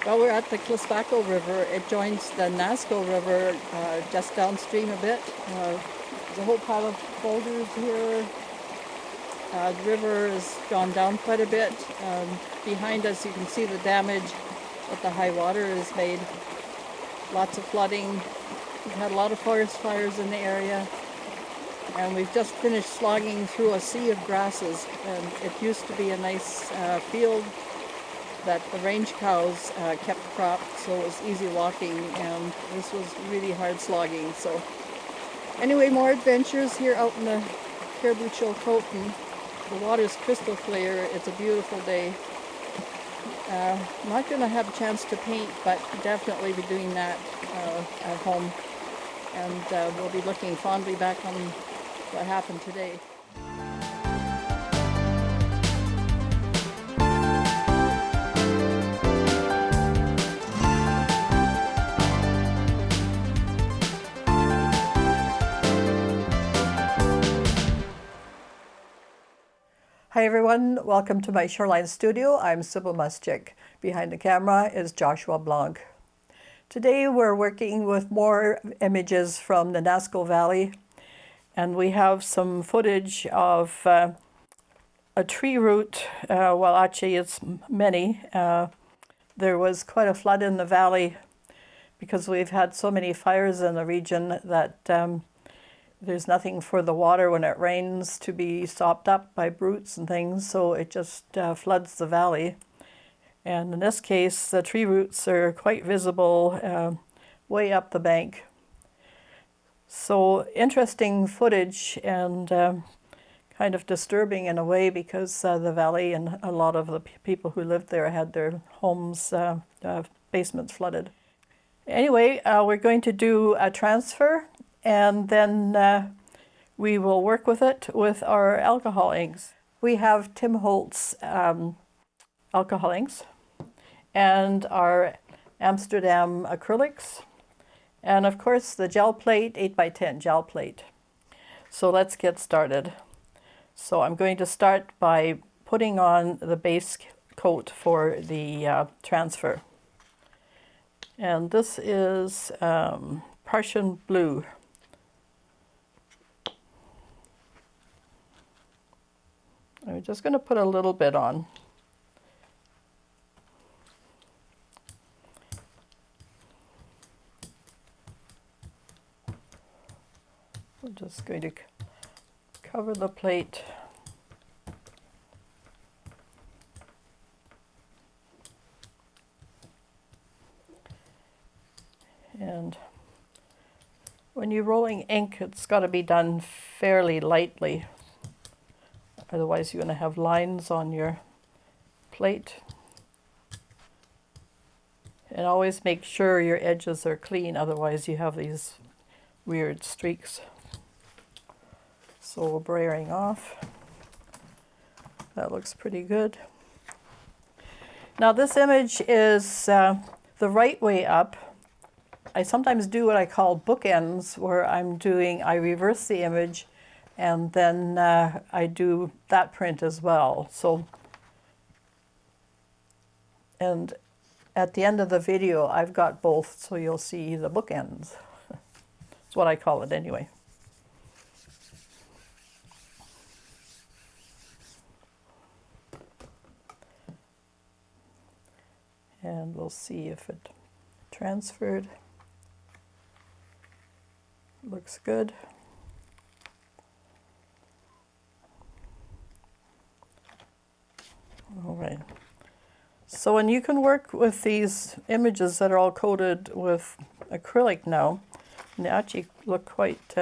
Well, we're at the Clispaco River. It joins the Nazko River just downstream a bit. There's a whole pile of boulders here. The river has gone down quite a bit. Behind us you can see the damage that the high water has made. Lots of flooding. We've had a lot of forest fires in the area. And we've just finished slogging through a sea of grasses. And it used to be a nice field that the range cows kept cropped, so it was easy walking, and this was really hard slogging. So anyway, more adventures here out in the Caribou Chilcotin. The water's crystal clear. It's a beautiful day. I'm not going to have a chance to paint, but definitely be doing that at home. And we'll be looking fondly back on what happened today. Hi everyone, welcome to my Shoreline Studio. I'm Sybille Muschik. Behind the camera is Joshua Blanc. Today we're working with more images from the Nazko Valley, and we have some footage of a tree root. Well, actually it's many. There was quite a flood in the valley because we've had so many fires in the region that there's nothing for the water when it rains to be sopped up by roots and things, so it just floods the valley. And in this case, the tree roots are quite visible way up the bank. So interesting footage and kind of disturbing in a way, because the valley and a lot of the people who lived there had their homes, basements flooded. Anyway, we're going to do a transfer, and then we will work with it with our alcohol inks. We have Tim Holtz alcohol inks and our Amsterdam acrylics, and of course the gel plate, 8x10 gel plate. So let's get started. So I'm going to start by putting on the base coat for the transfer. And this is Prussian blue. I'm just going to put a little bit on. I'm just going to cover the plate. And when you're rolling ink, it's got to be done fairly lightly. Otherwise you're going to have lines on your plate. And always make sure your edges are clean, otherwise you have these weird streaks. So brayering off. That looks pretty good. Now this image is the right way up. I sometimes do what I call bookends, where I reverse the image and then I do that print as well. So, and at the end of the video I've got both, so you'll see the bookends. That's what I call it anyway. And we'll see if it transferred. Looks good. All right. So, and you can work with these images that are all coated with acrylic now, and they actually look quite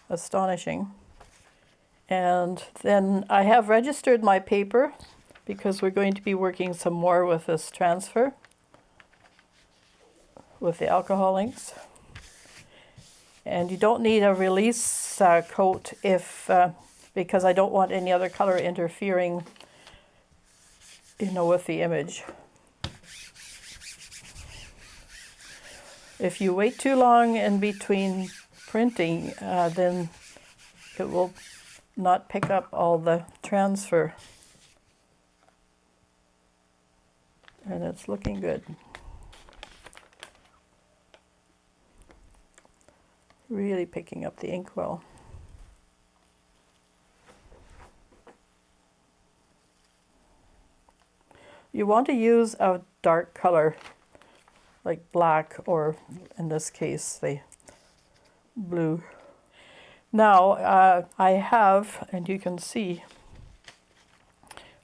astonishing. And then I have registered my paper because we're going to be working some more with this transfer with the alcohol inks. And you don't need a release coat because I don't want any other color interfering, with the image. If you wait too long in between printing, then it will not pick up all the transfer. And it's looking good. Really picking up the ink well. You want to use a dark color like black, or in this case the blue. Now I have, and you can see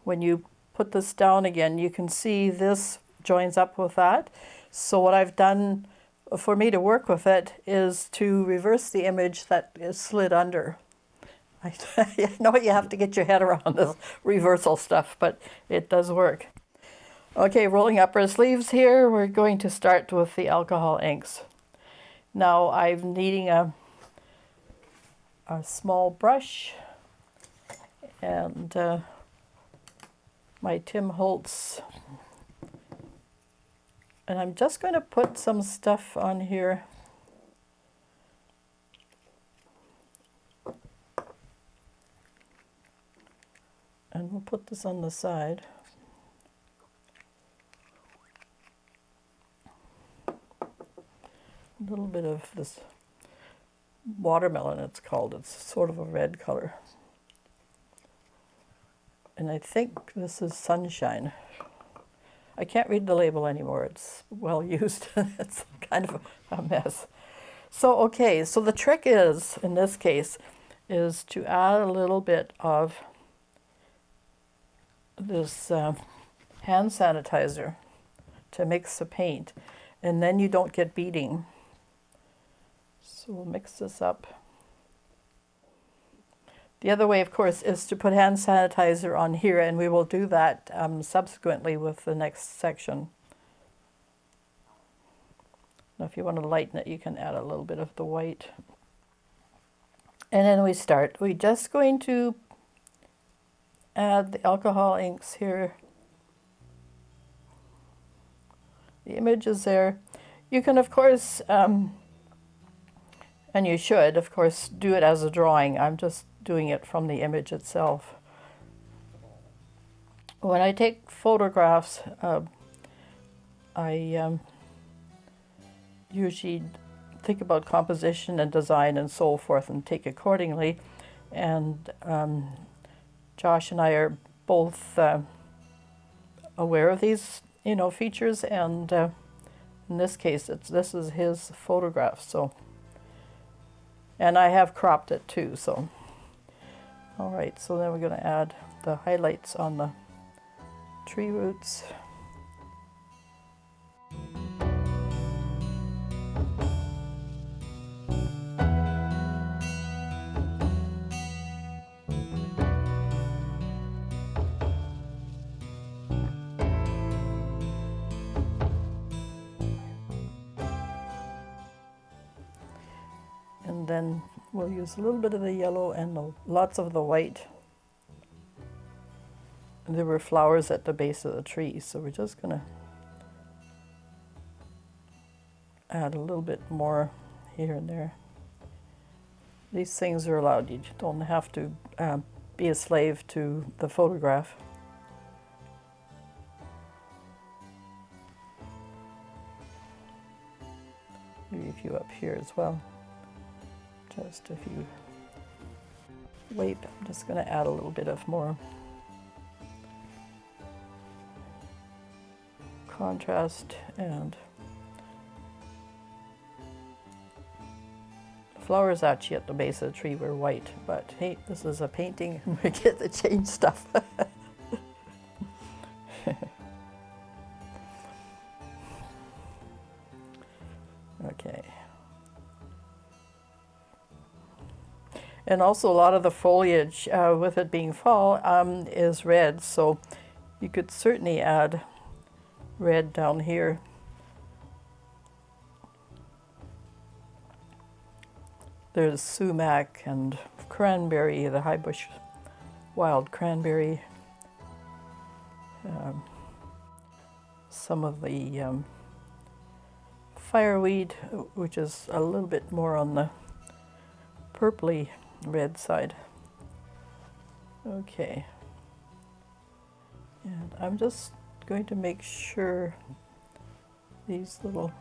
when you put this down again, you can see this joins up with that. So what I've done for me to work with it is to reverse the image that is slid under. I know you have to get your head around this reversal stuff, but it does work. Okay, rolling up our sleeves here, we're going to start with the alcohol inks. Now I'm needing a small brush and my Tim Holtz, and I'm just going to put some stuff on here. And we'll put this on the side. A little bit of this watermelon, it's called. It's sort of a red color. And I think this is Sunshine. I can't read the label anymore. It's well used. It's kind of a mess. So, okay, so the trick is, in this case, is to add a little bit of this hand sanitizer to mix the paint, and then you don't get beading. So we'll mix this up. The other way, of course, is to put hand sanitizer on here, and we will do that subsequently with the next section. Now, if you want to lighten it, you can add a little bit of the white. And then we start. We're just going to add the alcohol inks here. The image is there. You can, of course, and you should, of course, do it as a drawing. I'm just doing it from the image itself. When I take photographs, I usually think about composition and design and so forth and take accordingly. And Josh and I are both aware of these, features, and in this case, this is his photograph. So, and I have cropped it too. So, all right. So then we're going to add the highlights on the tree roots. And then we'll use a little bit of the yellow and lots of the white. There were flowers at the base of the tree, so we're just going to add a little bit more here and there. These things are allowed. You don't have to be a slave to the photograph. Maybe a few up here as well. Just a few. Wait, I'm just going to add a little bit of more contrast, and the flowers actually at the base of the tree were white, but hey, this is a painting and we get to change stuff. Okay. And also a lot of the foliage, with it being fall, is red, so you could certainly add red down here. There's sumac and cranberry, the high bush wild cranberry. Some of the fireweed, which is a little bit more on the purpley red side. Okay. And I'm just going to make sure these little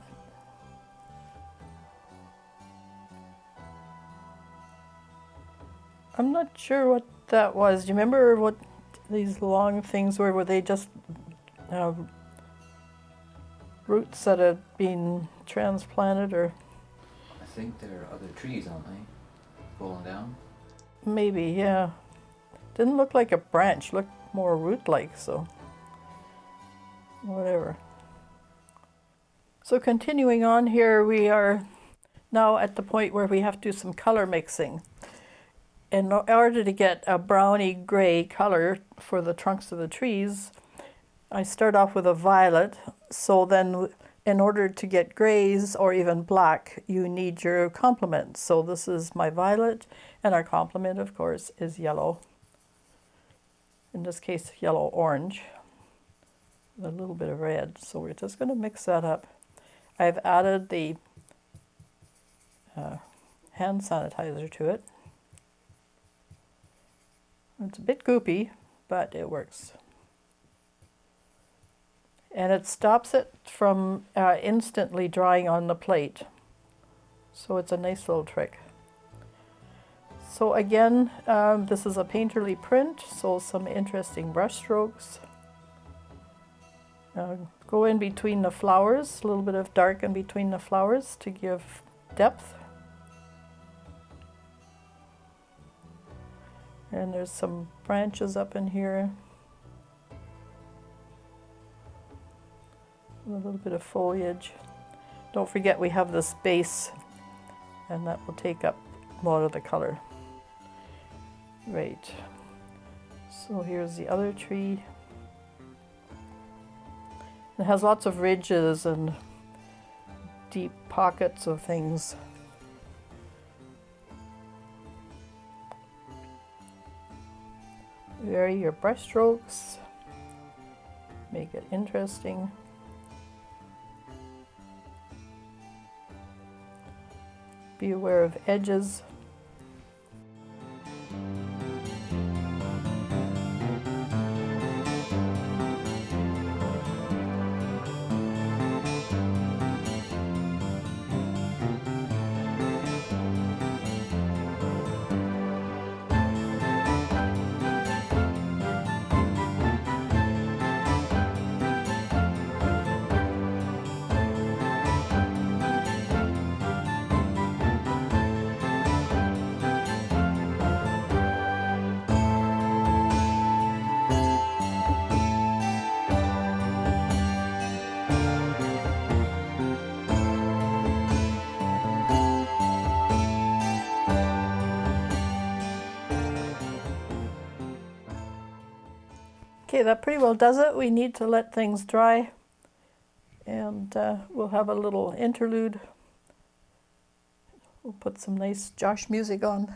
I'm not sure what that was. Do you remember what these long things were? Were they just roots that had been transplanted, or? I think there are other trees, aren't they? Falling down? Maybe, yeah. Didn't look like a branch, looked more root-like, so whatever. So continuing on here, we are now at the point where we have to do some color mixing. In order to get a browny gray color for the trunks of the trees, I start off with a violet. So then in order to get grays or even black, you need your complement. So this is my violet, and our complement, of course, is yellow. In this case, yellow-orange, with a little bit of red. So we're just going to mix that up. I've added the hand sanitizer to it. It's a bit goopy, but it works. And it stops it from instantly drying on the plate. So it's a nice little trick. So again, this is a painterly print, so some interesting brush strokes. Go in between the flowers, a little bit of dark in between the flowers to give depth. And there's some branches up in here. A little bit of foliage. Don't forget we have this base, and that will take up a lot of the color. Right. So here's the other tree. It has lots of ridges and deep pockets of things. Vary your brush strokes. Make it interesting. Be aware of edges. Okay, that pretty well does it. We need to let things dry, and we'll have a little interlude. We'll put some nice Josh music on.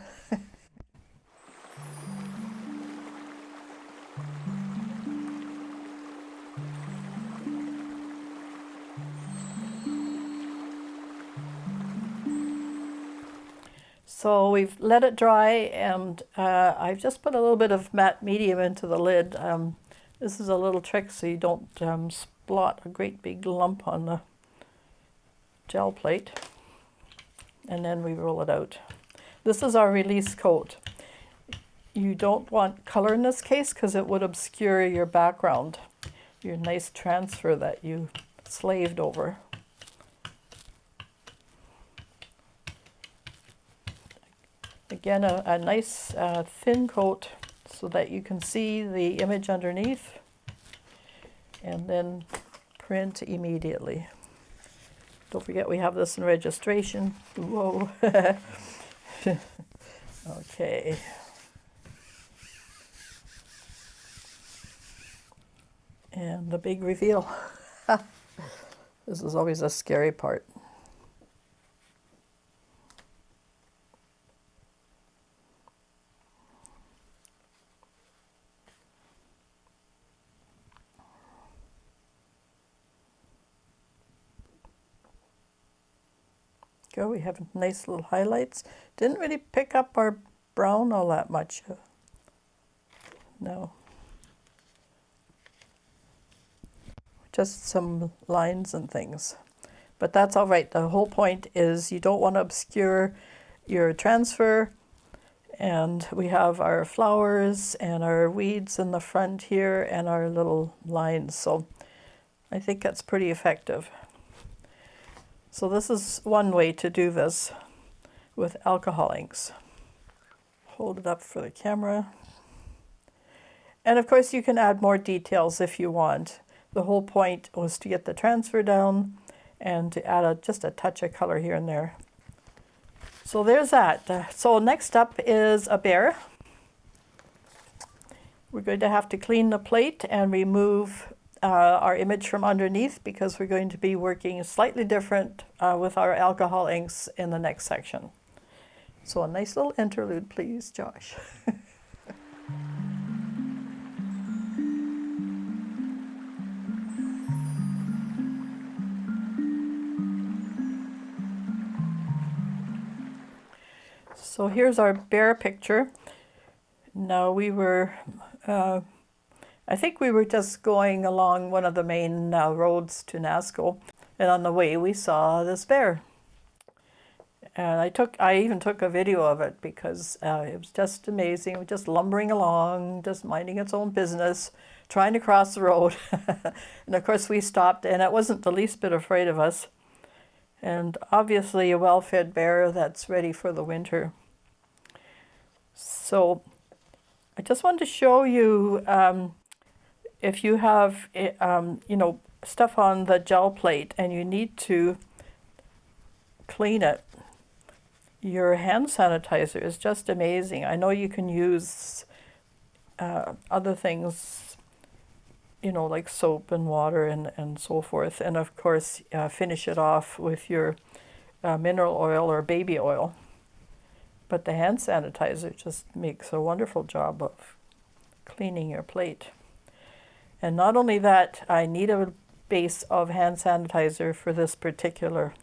So we've let it dry, and I've just put a little bit of matte medium into the lid. This is a little trick so you don't splot a great big lump on the gel plate. And then we roll it out. This is our release coat. You don't want color in this case because it would obscure your background, your nice transfer that you slaved over. Again, a nice thin coat so that you can see the image underneath, and then print immediately. Don't forget we have this in registration. Whoa. Okay. And the big reveal. This is always a scary part. Go, we have nice little highlights. Didn't really pick up our brown all that much. No. Just some lines and things. But that's all right. The whole point is you don't want to obscure your transfer. And we have our flowers and our weeds in the front here and our little lines. So I think that's pretty effective. So this is one way to do this with alcohol inks. Hold it up for the camera. And of course you can add more details if you want. The whole point was to get the transfer down and to add just a touch of color here and there. So there's that. So next up is a bear. We're going to have to clean the plate and remove our image from underneath because we're going to be working slightly different with our alcohol inks in the next section. So a nice little interlude, please, Josh. So here's our bear picture. Now I think we were just going along one of the main roads to Nazko, and on the way we saw this bear. And I even took a video of it because it was just amazing. It was just lumbering along, just minding its own business, trying to cross the road. And of course we stopped, and it wasn't the least bit afraid of us. And obviously a well-fed bear that's ready for the winter. So I just wanted to show you if you have stuff on the gel plate and you need to clean it, your hand sanitizer is just amazing. I know you can use other things, like soap and water and so forth, and of course finish it off with your mineral oil or baby oil. But the hand sanitizer just makes a wonderful job of cleaning your plate. And not only that, I need a base of hand sanitizer for this particular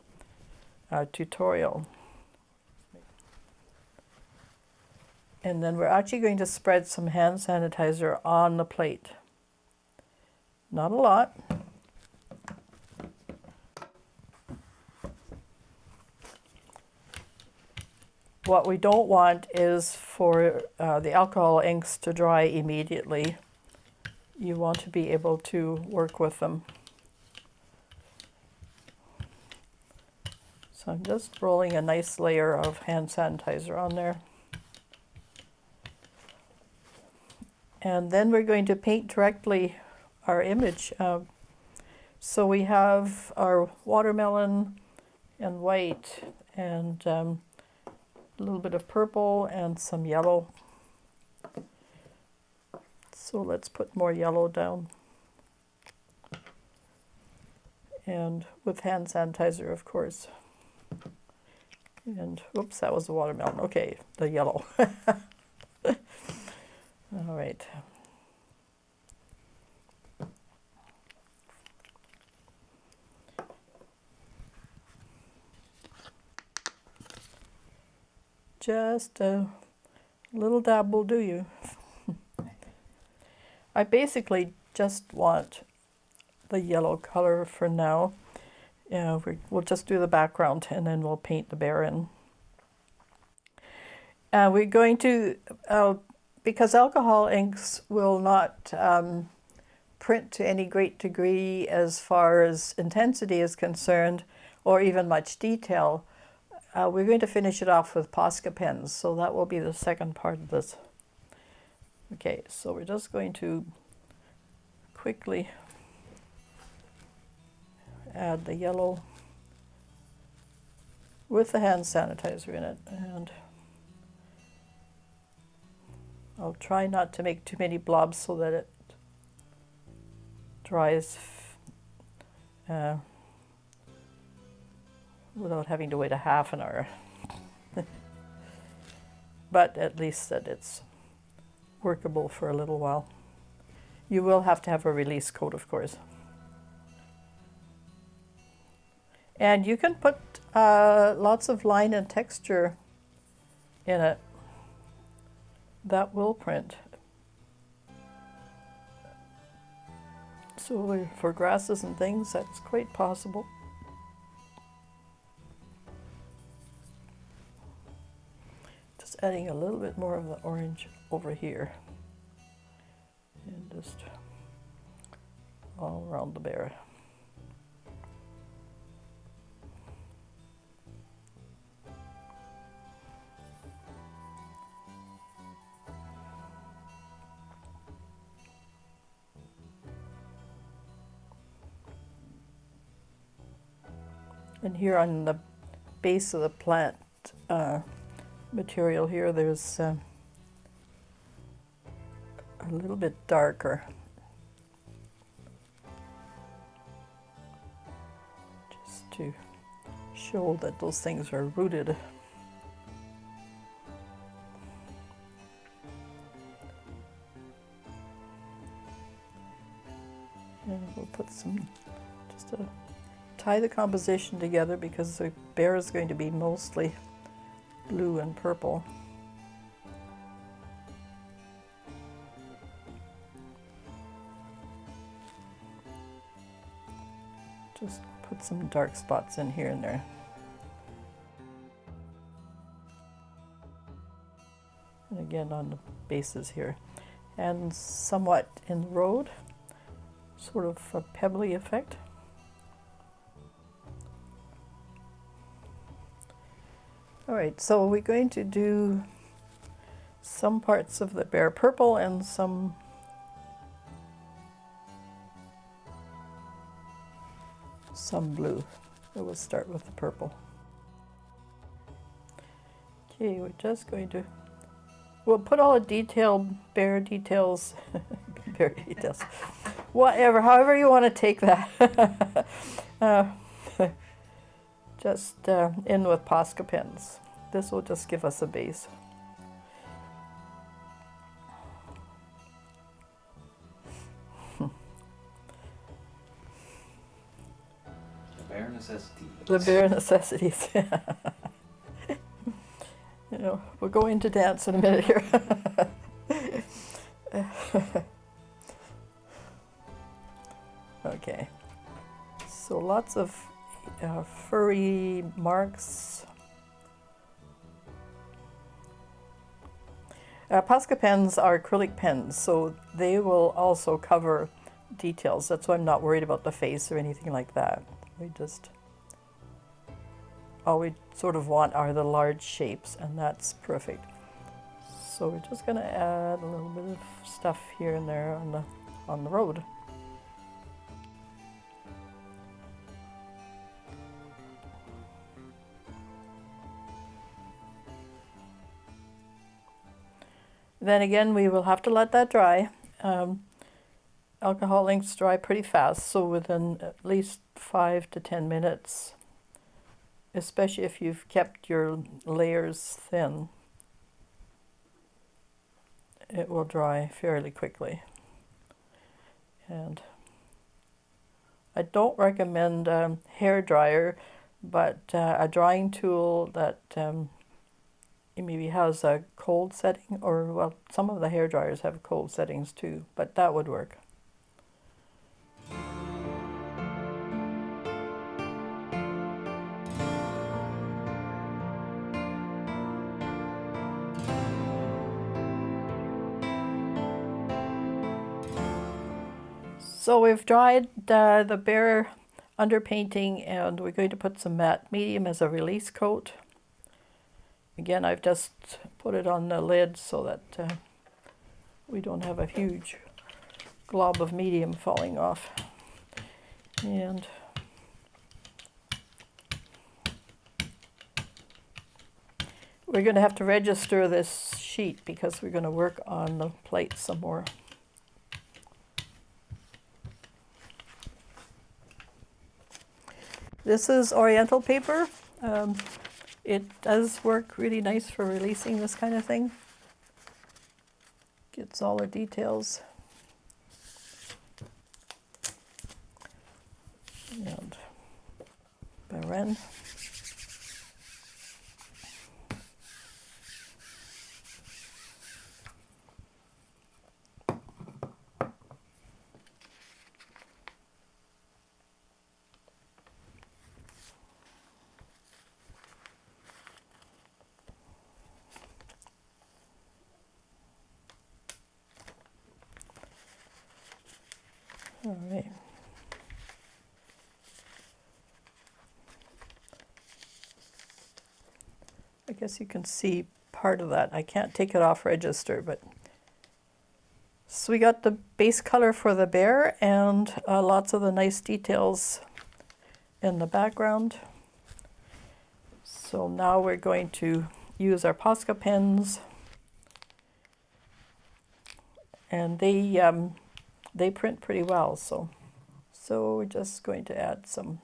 tutorial. And then we're actually going to spread some hand sanitizer on the plate. Not a lot. What we don't want is for the alcohol inks to dry immediately. You want to be able to work with them. So I'm just rolling a nice layer of hand sanitizer on there. And then we're going to paint directly our image. So we have our watermelon and white and a little bit of purple and some yellow. So let's put more yellow down. And with hand sanitizer, of course. And oops, that was the watermelon. Okay, the yellow. All right. Just a little dab will do you. I basically just want the yellow color for now. We'll just do the background and then we'll paint the bear in. We're going to, because alcohol inks will not print to any great degree as far as intensity is concerned, or even much detail, we're going to finish it off with Posca pens, so that will be the second part of this. Okay, so we're just going to quickly add the yellow with the hand sanitizer in it, and I'll try not to make too many blobs so that it dries without having to wait a half an hour. But at least that it's workable for a little while. You will have to have a release coat, of course. And you can put lots of line and texture in it. That will print. So for grasses and things, that's quite possible. Just just adding a little bit more of the orange over here. And just all around the bear. And here on the base of the plant material here, there's a little bit darker. Just to show that those things are rooted. And we'll put some, just to tie the composition together, because the bear is going to be mostly blue and purple. Just put some dark spots in here and there. And again on the bases here. And somewhat in the road, sort of a pebbly effect. All right, so we're going to do some parts of the bear purple and some blue. So we'll start with the purple. Okay, we're just going to, we'll put all the detailed bear details, bear details, whatever, however you want to take that. Just in with Posca pens. This will just give us a base. The bare necessities. The bare necessities. You know, we're going to dance in a minute here. Okay. So lots of furry marks. Posca pens are acrylic pens, so they will also cover details. That's why I'm not worried about the face or anything like that. All we sort of want are the large shapes, and that's perfect. So we're just going to add a little bit of stuff here and there on the road. Then again, we will have to let that dry. Alcohol inks dry pretty fast, so within at least 5 to 10 minutes, especially if you've kept your layers thin, it will dry fairly quickly. And I don't recommend hair dryer, but a drying tool that maybe has a cold setting, or well, some of the hair dryers have cold settings too, but that would work. So we've dried the bare underpainting, and we're going to put some matte medium as a release coat. Again, I've just put it on the lid so that we don't have a huge glob of medium falling off. And we're going to have to register this sheet because we're going to work on the plate some more. This is Oriental paper. It does work really nice for releasing this kind of thing. Gets all the details. And Baren. All right. I guess you can see part of that. I can't take it off register, but so we got the base color for the bear and lots of the nice details in the background. So now we're going to use our Posca pens, and they print pretty well. So we're just going to add some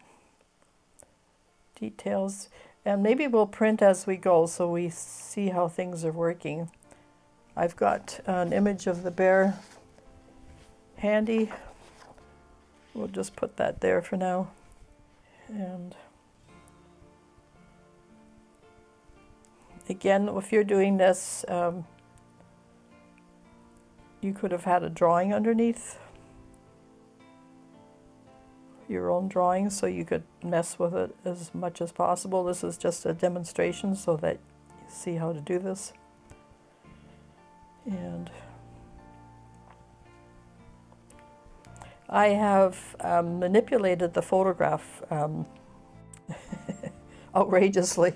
details, and maybe we'll print as we go so we see how things are working. I've got an image of the bear handy. We'll just put that there for now. And again, if you're doing this, you could have had a drawing underneath, your own drawing, so you could mess with it as much as possible. This is just a demonstration so that you see how to do this. And I have manipulated the photograph outrageously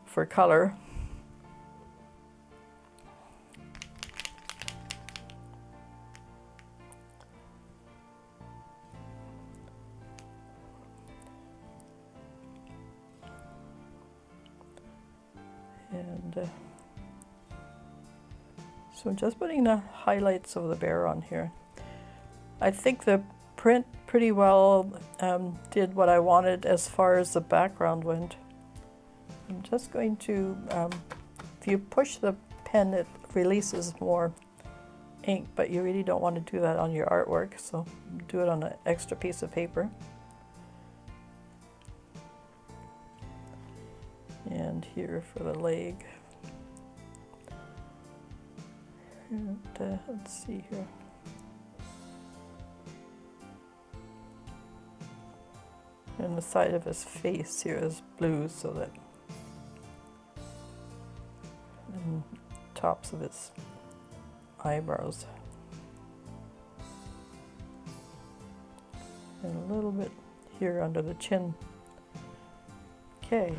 for color. And so I'm just putting the highlights of the bear on here. I think the print pretty well did what I wanted as far as the background went. I'm just going to, if you push the pen, it releases more ink, but you really don't want to do that on your artwork, so do it on an extra piece of paper. And here for the leg. And let's see here. And the side of his face here is blue, so that, and tops of his eyebrows. And a little bit here under the chin. Okay.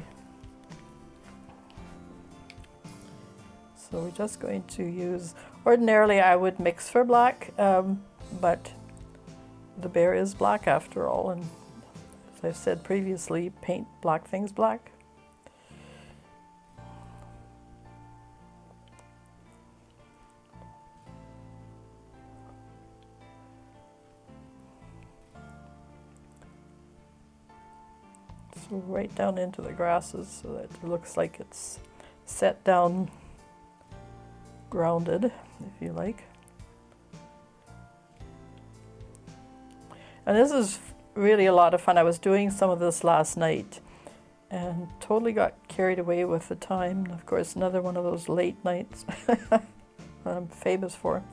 So we're just going to use, ordinarily I would mix for black, but the bear is black after all, and as I've said previously, paint black things black. So right down into the grasses so that it looks like it's set down, grounded, if you like. And this is really a lot of fun. I was doing some of this last night and totally got carried away with the time. Of course, another one of those late nights I'm famous for.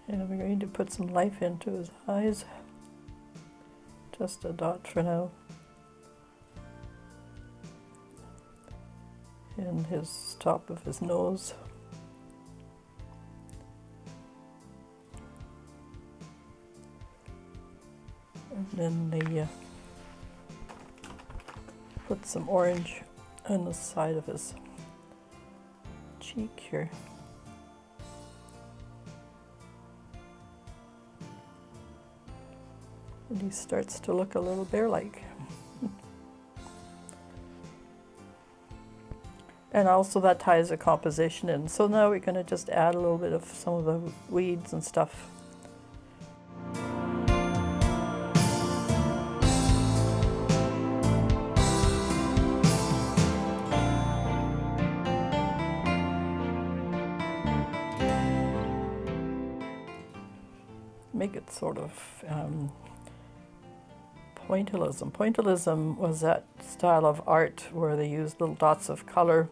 And we're going to put some life into his eyes. Just a dot for now. And his top of his nose. And then they put some orange on the side of his cheek here. And he starts to look a little bear-like. And also that ties the composition in. So now we're going to just add a little bit of some of the weeds and stuff. Make it sort of Pointillism. Pointillism was that style of art where they used little dots of color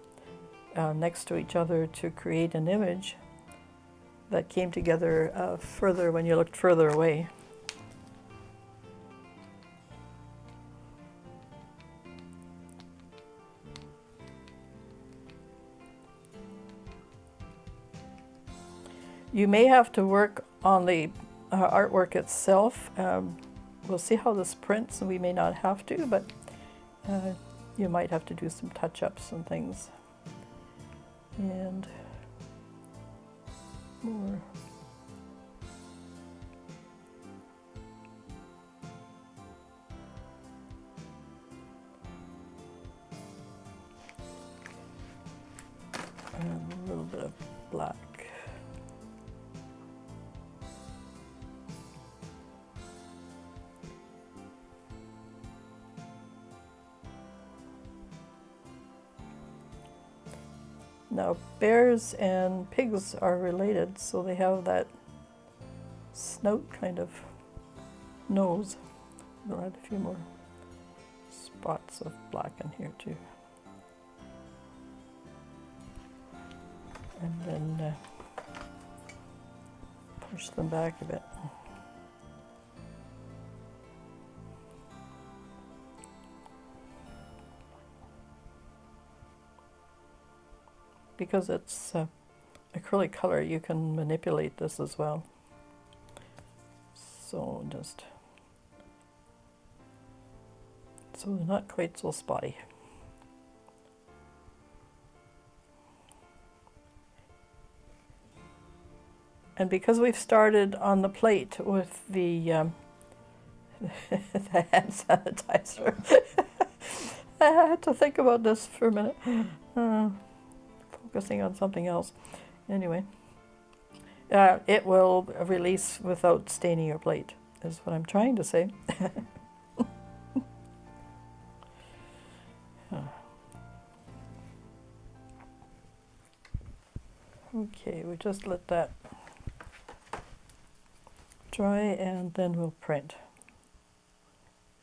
next to each other to create an image that came together further when you looked further away. You may have to work on the artwork itself. We'll see how this prints, and we may not have to, but you might have to do some touch-ups and things. And more. And a little bit of black. Now, bears and pigs are related, so they have that snout kind of nose. We'll add a few more spots of black in here too. And then push them back a bit. Because it's acrylic color, you can manipulate this as well. So they're not quite so spotty. And because we've started on the plate with the, the hand sanitizer, I had to think about this for a minute. Focusing on something else. Anyway, it will release without staining your plate, is what I'm trying to say. Okay, we just let that dry, and then we'll print.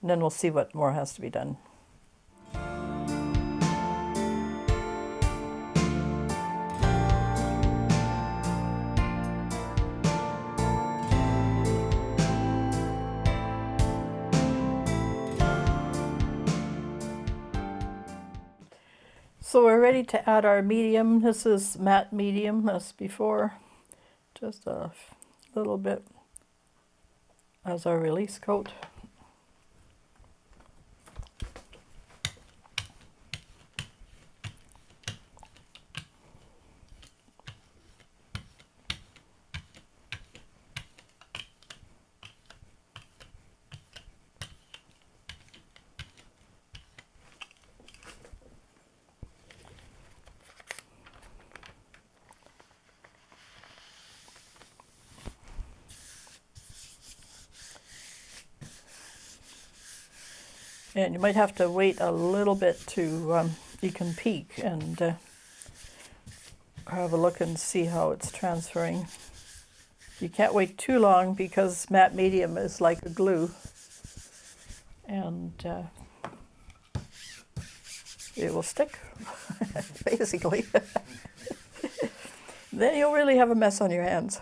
And then we'll see what more has to be done. So we're ready to add our medium. This is matte medium as before. Just a little bit as our release coat. And you might have to wait a little bit to, you can peek and have a look and see how it's transferring. You can't wait too long because matte medium is like a glue. And it will stick, basically. Then you'll really have a mess on your hands.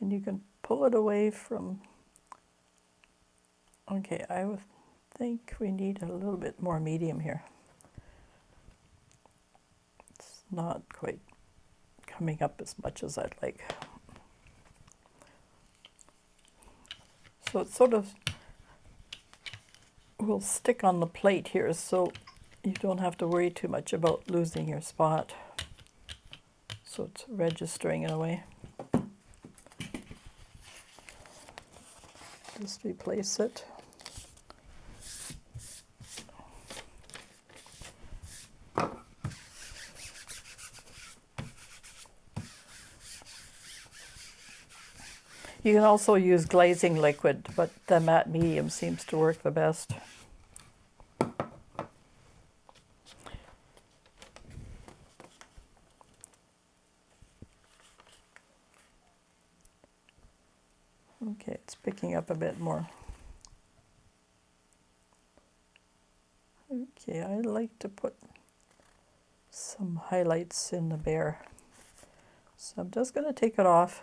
And you can pull it away from, okay, I would think we need a little bit more medium here. It's not quite coming up as much as I'd like. So it sort of will stick on the plate here, so you don't have to worry too much about losing your spot. So it's registering in a way. Just replace it. You can also use glazing liquid, but the matte medium seems to work the best. Okay, it's picking up a bit more. Okay, I like to put some highlights in the bear. So I'm just going to take it off.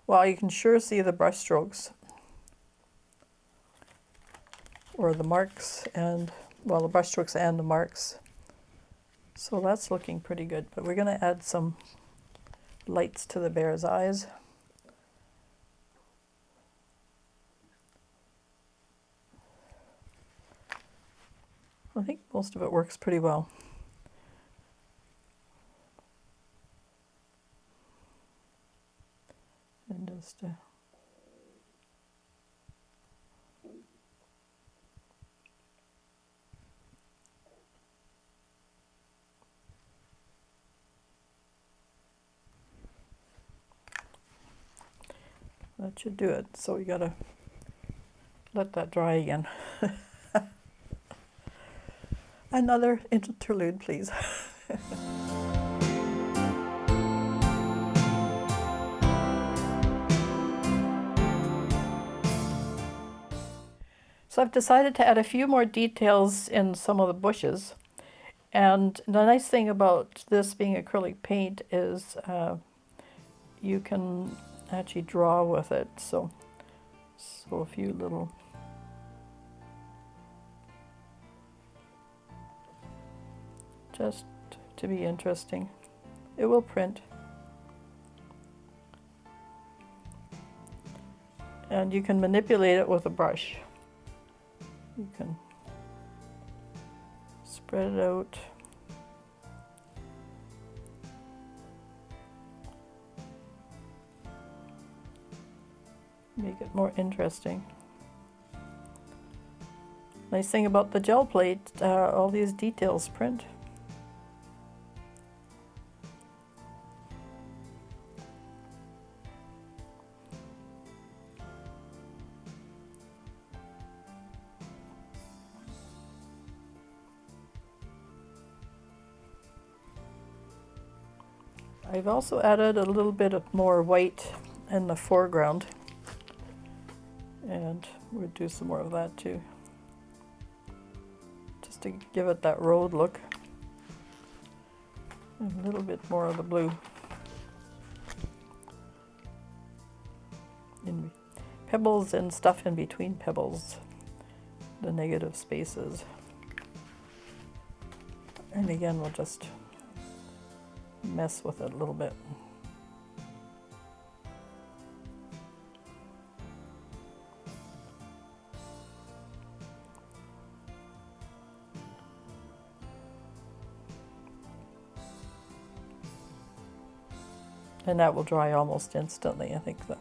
Well, you can sure see the brush strokes or the marks, and well, the brush strokes and the marks. So that's looking pretty good, but we're going to add some lights to the bear's eyes. I think most of it works pretty well. And just that should do it. So we gotta let that dry again. Another interlude, please. So I've decided to add a few more details in some of the bushes. And the nice thing about this being acrylic paint is you can actually draw with it. So a few little just to be interesting. It will print. And you can manipulate it with a brush. You can spread it out. Make it more interesting. Nice thing about the gel plate, all these details print. I've also added a little bit of more white in the foreground, and we'll do some more of that too, just to give it that road look, and a little bit more of the blue in pebbles and stuff in between pebbles, the negative spaces. And again, we'll just mess with it a little bit. And that will dry almost instantly. I think the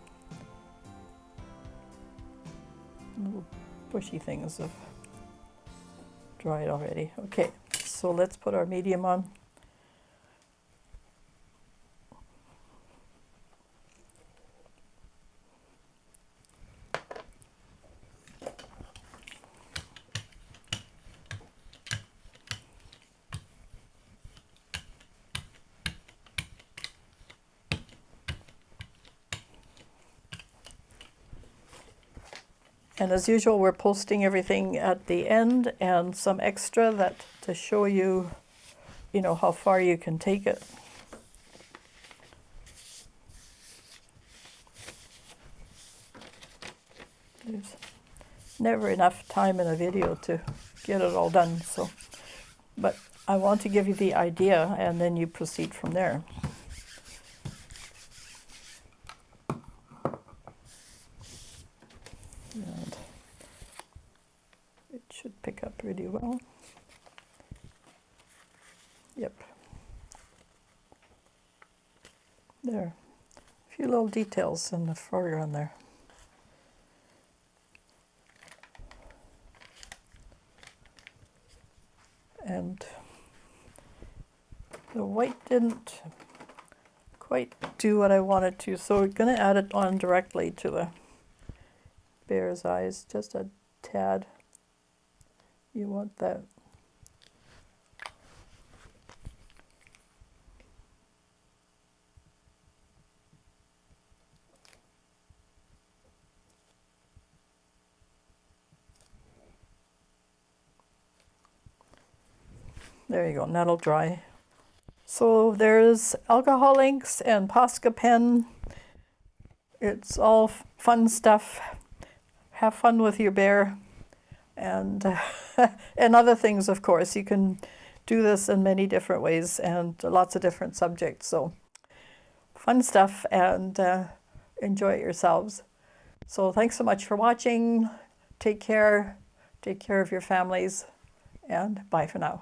little bushy things have dried already. Okay, so let's put our medium on. And as usual, we're posting everything at the end and some extra that to show you, you know, how far you can take it. There's never enough time in a video to get it all done, so, but I want to give you the idea and then you proceed from there. And it should pick up pretty well. Yep. There. A few little details in the foreground there. And the white didn't quite do what I wanted to, so we're going to add it on directly to the bear's eyes, just a tad. You want that There you go, and that'll dry. So there's alcohol inks and Posca pen. It's all fun stuff. Have fun with your bear. And, and other things, of course. You can do this in many different ways and lots of different subjects. So fun stuff, and enjoy it yourselves. So thanks so much for watching. Take care. Take care of your families, and bye for now.